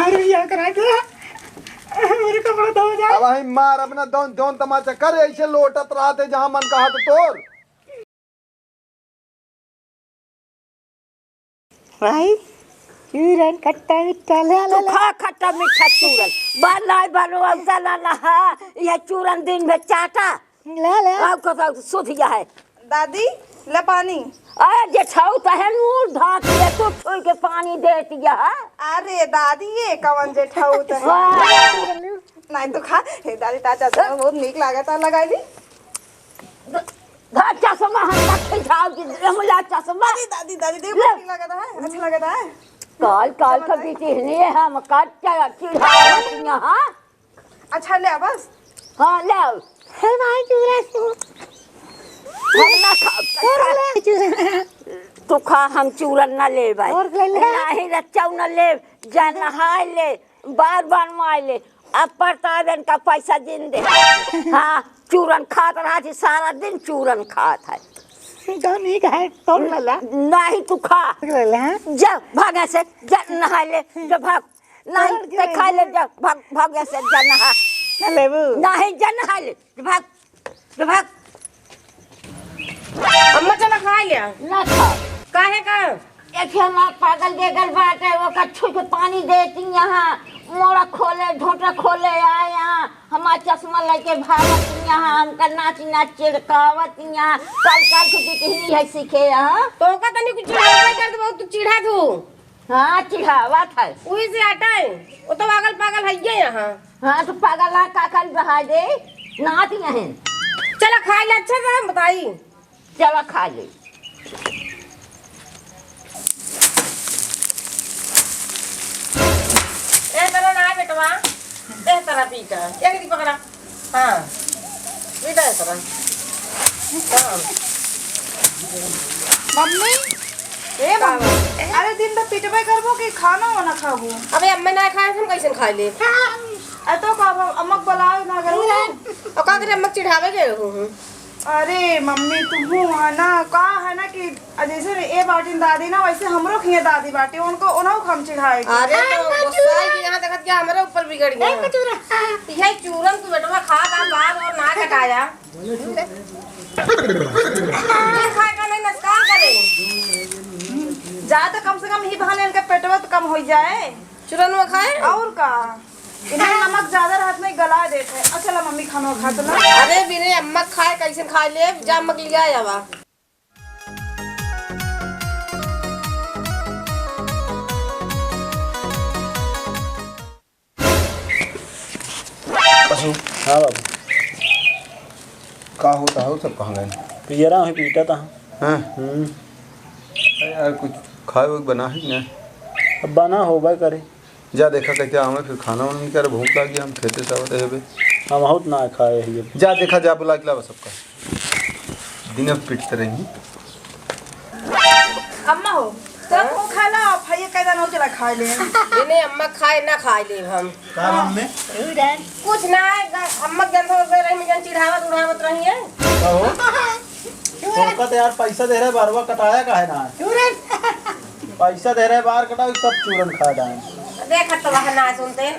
मार भी करा के मेरे कपड़ा धो जाए। अब ही मार अपना दोन दोन तमाचा कर ऐसे लोटत रहते जहां मन कहा तो तोर भाई चूरन खट्टा मीठा तू खा खट्टा मीठा चूरन बालाई बालो अवसला नहा ये चूरन दिन में चाटा ला आपको तो सुधिया है दादी ले पानी। अरे जेठाऊ तहन मुंह ढाक के तो छुई के पानी देती है। अरे दादी ये कवन जेठाऊ तो नहीं तो खा हे दादी ताजा से बहुत नीक लागता लगाई दी धा चश्मा हम रखे जाओ कि हमला चश्मा दादी दादी देख नीक लगता है अच्छा लगता है। काल काल का बीती नहीं हम कच्चा चिढ़ावत यहाँ अच्छा ले बस हाँ ले हे भाई चूरन हम ना खा तू खा हम चूरन न ले भाई और ले ले। नहीं रचाऊ न ले जा नहाए ले बार बार माय ले अब परतावन का पैसा दिन दे हाँ चूरन खात रहा थी सारा दिन चूरन खात है तो नहीं खाए तो ला नहीं तू खा ले जा भाग से जा नहा ले जा भाग नहीं ते खा ले जा भाग भाग से जा नहा लेबू नहीं जा नहा ले जा भाग अम्मा चला खा लिया ना खा काहे का एक हमारा पागल बेगल बात है वो कच्छू के पानी देती यहाँ मोड़ा खोले ढोटा खोले आए यहाँ हमारा चश्मा लेके भागत यहाँ हमका नाच नाच चिड़कावत यहाँ काल काल को बिटही है सीखे यहाँ तो का तनी कुछ चिढ़ा कर दे बहुत चिढ़ा तू हाँ चिढ़ावत है वही से हटाए वो तो पागल पागल है ये यहाँ। हाँ तो पागल का कल बहा दे नाच यहाँ चला खा ले अच्छा था बताई चलो खा ले ए तरह ना बेटवा ए तरह पीटा एक दी पकड़ा हाँ पीटा है तरह हाँ मम्मी ए मम्मी अरे दिन भर पिटबे करबो कि खाना वाना खाबो। अबे अम्मा ना खाए हम कैसे खा ले अरे तो का अम्मक बुलाओ ना करो और का करे अम्मा चिढ़ावे गए हूँ। अरे मम्मी तुम है ना का है ना कि जैसे ए बाटी दादी ना वैसे हमरो खिए दादी बाटी उनको उन्हों हम चिढ़ाए अरे तो गुस्सा है कि यहाँ देखत क्या हमारे ऊपर बिगड़ गया यही चूरन तू बेटवा खा का बाद और ना कटाया खा का नहीं नुकसान करे जा तो कम से कम ही बहाने इनका पेटवा तो कम हो जाए चूरन वो खाए और का इन्हें नमक ज्यादा रात में गला देते हैं। अच्छा ला मम्मी खाना खा तो ना अरे बिने अम्मा खाए कैसे खा ले जा अम्मा लिया जावा हाँ बाबू का होता है सब कहाँ गए पियरा है पीटा था हाँ यार कुछ खाए वो बना है ना अब बना होगा करे जा देखा कहते हमें फिर खाना वाना नहीं करे भूख लगी हम खेते सावत है हम बहुत ना खाए है ये जा देखा जा बुला के लावा सबका दिन अब पिटते रहेंगे अम्मा हो तो वो खा ला भाई कैदा न चला खा ले बिने अम्मा खाए ना खाए ले हम काम में कुछ ना है अम्मा जन हो गए रही जन चिढ़ावत उड़ावत रही है तो यार पैसा दे रहे बारवा कटाया का है ना पैसा दे रहे बार कटाओ सब चूरन खा जाए देखा तो वहाँ ना सुनते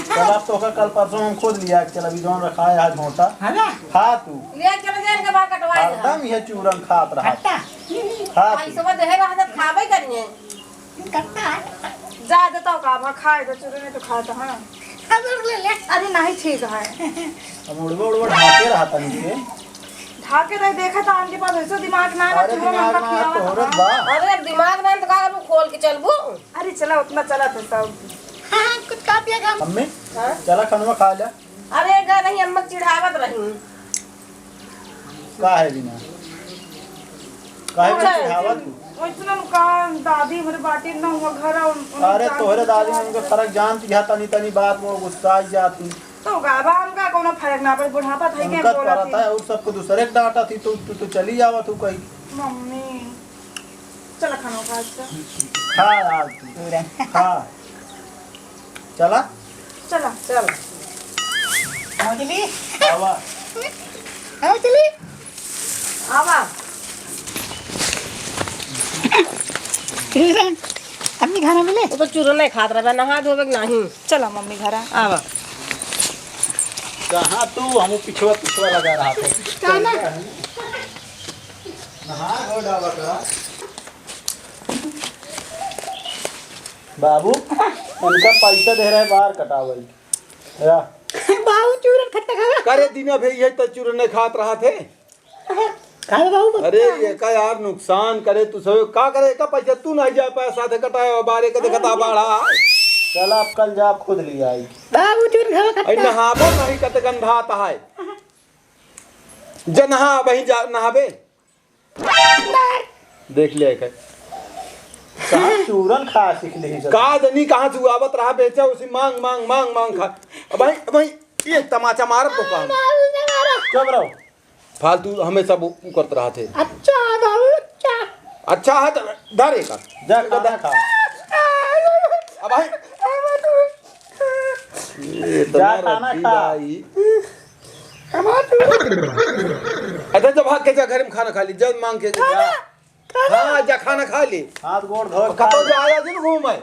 चल आप तो कल परसों हम खुद लिया चल अभी जोन रखा है आज मोटा खा तू ले चले जाए के बाद कटवाए हरदम ये चूरन खात रहा खा तू पैसा वो देहे रहा तो खावे करिए जा देता का अब खाए तो चुरे में तो खाता हां अरे नहीं ठीक है हम उड़वा उड़वा ढाके रहा था नीचे ढाके रहे देखा था उनके पास ऐसा दिमाग ना ना अरे तुम दिमाग उनका में खियावा तो था। औरत बा अरे अब दिमाग में तो का करूं खोल के चलबू अरे चला उतना चला तो सब कुछ खा पिया मम्मी हाँ? चला खनवा खा लिया अरे गा नहीं अम्मा चिढ़ावत रही का है बिना काहे में चिढ़ावा तू वैसे का दादी हमारे बाटी ना हुआ घर अरे तोहरे दादी में उनका फर्क जानती है तनी तनी बात वो गुस्सा आ जाती तो गाबा हमका कोनो फर्क ना पड़े बुढ़ापा था के उनका बोला पता है उस सबको दूसरे के डांटा थी तू चली जावा तू कहीं मम्मी चला खाना खा खा यार तू खा चला चला चल चली आवा चली आवा अम्मी खाना मिले वो तो चूरन नहीं खात रहा नहा धोबे नहीं। चलो मम्मी घर आ। आवा कहाँ तू हम पिछवा पिछवा लगा रहा था नहा धो डावा का बाबू उनका पैसा दे रहा है बाहर कटावल या बाबू चूरन खट्टा खा करे दिन भाई ये तो चूरन नहीं खात रहा थे। बाबू अरे ये का यार नुकसान करे तू सब का करे का पैसा तू नहीं जा पाया साथे कटाए बारे के देखता बाड़ा चल आप कल जा आप खुद ले आई बाबू चूरन खा आई नहाबो नहीं कत गंधाता है जनहा वही जा नहाबे देख ले के कहाँ चूरन खा सीख ली का दनी कहां से आवत रहा बेचा उसी मांग मांग मांग मांग खा भाई भाई ये तमाचा मारत तो काम चुप रहो फालतू हमेशा वो करते रहा थे। अच्छा बाबू अच्छा है तो धरे का जा खाना खा अब भाई ये जा खाना खा अच्छा जब भाग के जा घर में खाना खा ली जब मांग के जा हाँ जा खाना खा ली हाथ गोड़ धो कतो जा आया दिन घूम आए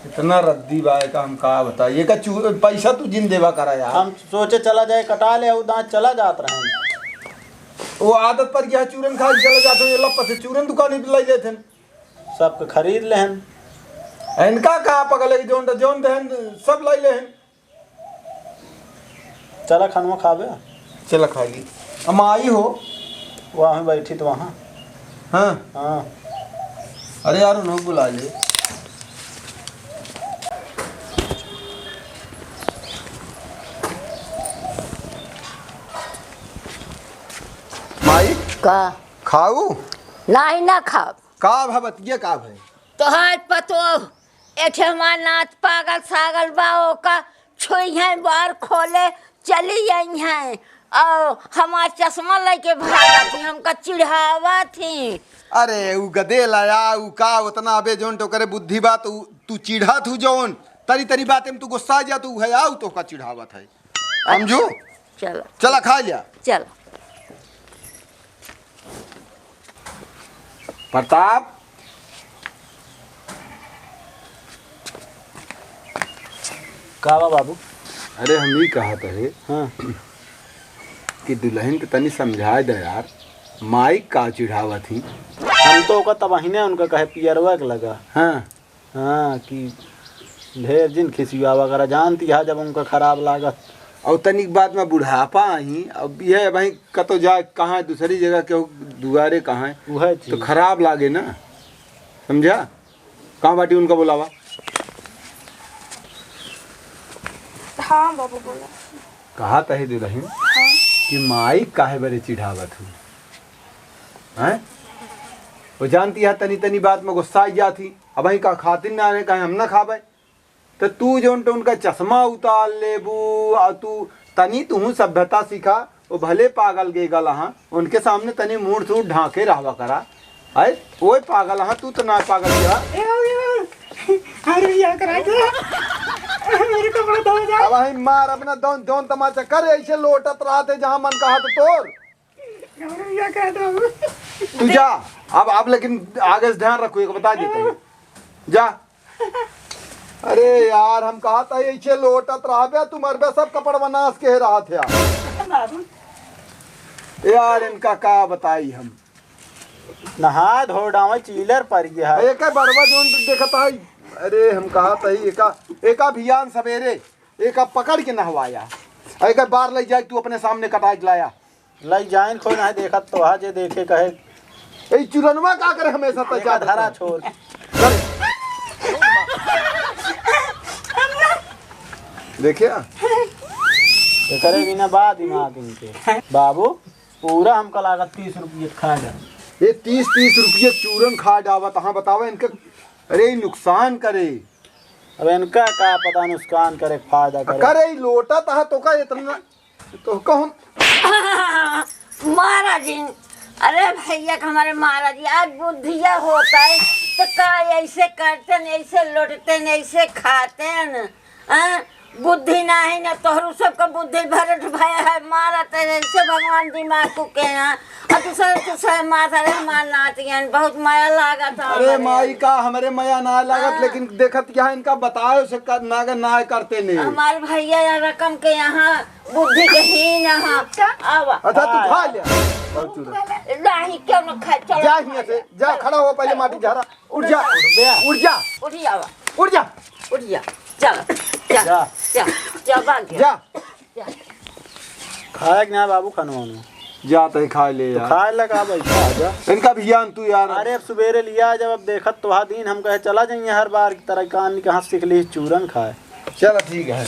इतना रद्दी बाय का हम का बताइए का पैसा तू जिन देवा करा यार हम सोचे चला जाए कटा ले दांत चला जात रहे वो आदत पर गया चूरन खा के चले जाते ये लप से चूरन दुकान पे ले लेते सबके खरीद लेहन इनका का पगले जोन जोन देहन सब ले लेहन चला खानवा खाबे चला खा ली अमाई हो वहाँ बैठी तो वहाँ हाँ हाँ अरे यार उन्होंने बुला ले माई का खाऊ नहीं ना खाओ का भवतिया का भाई तोहार पतो एक हमार नाच पागल सागल बाओ का छुई है बार खोले चली आई हैं और हमार चश्मा लेके भागा थी हमका चिढ़ावा थी। अरे उ गदे लाया उ का उतना अबे जोन तो करे बुद्धि बात तू चिढ़ा तू जोन तरी तरी बात में तू गुस्सा जा तू है आउ तो का चिढ़ावत है समझो चलो चला खा लिया चलो प्रताप कावा बाबू अरे हम ही कहा था हाँ कि दुल्हन के तनी समझा दे यार माई का चिढ़ावा थी हम तो ओका तबाहीने उनका कहे पियरवा के लगा हाँ हाँ कि ढेर दिन खिसिया वगैरह जानती है जब उनका खराब लागत और तनिक बाद में बुढ़ापा ही अब ये भाई कतो जाए कहाँ दूसरी जगह के दुआरे कहाँ है वह तो चीज खराब लागे ना समझा कहाँ बाटी उनका बुलावा हाँ बाबू बोला। कहा तहे दुल्हन कि माई काहे बड़े चिढ़ावत हूँ हैं वो जानती है तनी तनी बात में गुस्सा आई जाती अब भाई का खातिर ना आने कहे हम ना खावे तो तू जो तो उनका चश्मा उतार लेबू और तू तनी तू सभ्यता सीखा वो भले पागल गे गल हाँ उनके सामने तनी मुंह सूट ढांके रहवा करा है वो पागल हाँ तू तो ना पागल गया अब भाई मार अपना दोन दोन तमाचा कर ऐसे लोटत रहा थे जहाँ मन कहा तो तोर तू जा अब लेकिन आगे से ध्यान रखो एक बता देता हूँ जा अरे यार हम कहा था ऐसे लोटत रहा बे तुम अरबे सब कपड़ बनास के रहा थे यार इनका का बताई हम नहा धो डावे चीलर पर गया है एक बरवा जोन देखता है अरे हम कहा था एक अभियान सवेरे एक पकड़ के नहवाया एक बार ले जाए तू अपने सामने कटाई लाया लई जाइन कोई नहीं देखत तो आज देखे कहे ए चुरनवा का करे हमेशा तो एका धरा छोड़ देखिए ये करे बिना बात दिमाग इनके बाबू पूरा हमका लागत 30 रुपये खा जा ये 30 रुपये चूरन खा डावा तहाँ बतावा इनके अरे नुकसान करे अब इनका का पता नुकसान करे फायदा करे करे लोटा तहा तो का इतना तो कहूँ महाराज जी अरे भैया का हमारे महाराज जी आज बुद्धिया होता है तो का ऐसे करते न ऐसे लौटते न ऐसे खाते न बुद्धि नहीं न तोहरू सबका बुद्धि भरत भया है मारत है से भगवान दिमाग को के यहाँ और दूसरे माथा रे मार नातियन बहुत माया लागा था अरे माई का हमारे माया ना लागत लेकिन देखत क्या इनका बताओ से ना करते नहीं। हमारे भैया या रकम के यहाँ बुद्धि के ही यहाँ आवा अच्छा तू खा ले बहुत चूरन नहीं क्यों न खा चलो जा यहाँ से जा खड़ा हो पहले माटी झाड़ा उठ जा उठ जा उठी आवा उठ जा उठ जा चल जा जा जा भाग जा खाया कि ना बाबू खाना वाना जा तो खा ले यार खाए लगा भाई खा जा। इनका भी ज्ञान तू यार। अरे अब सवेरे लिया जब अब देखत तो दिन हम कहे चला जाइए हर बार की तरह कान कहाँ सीख ली चूरन खाए। चलो ठीक है।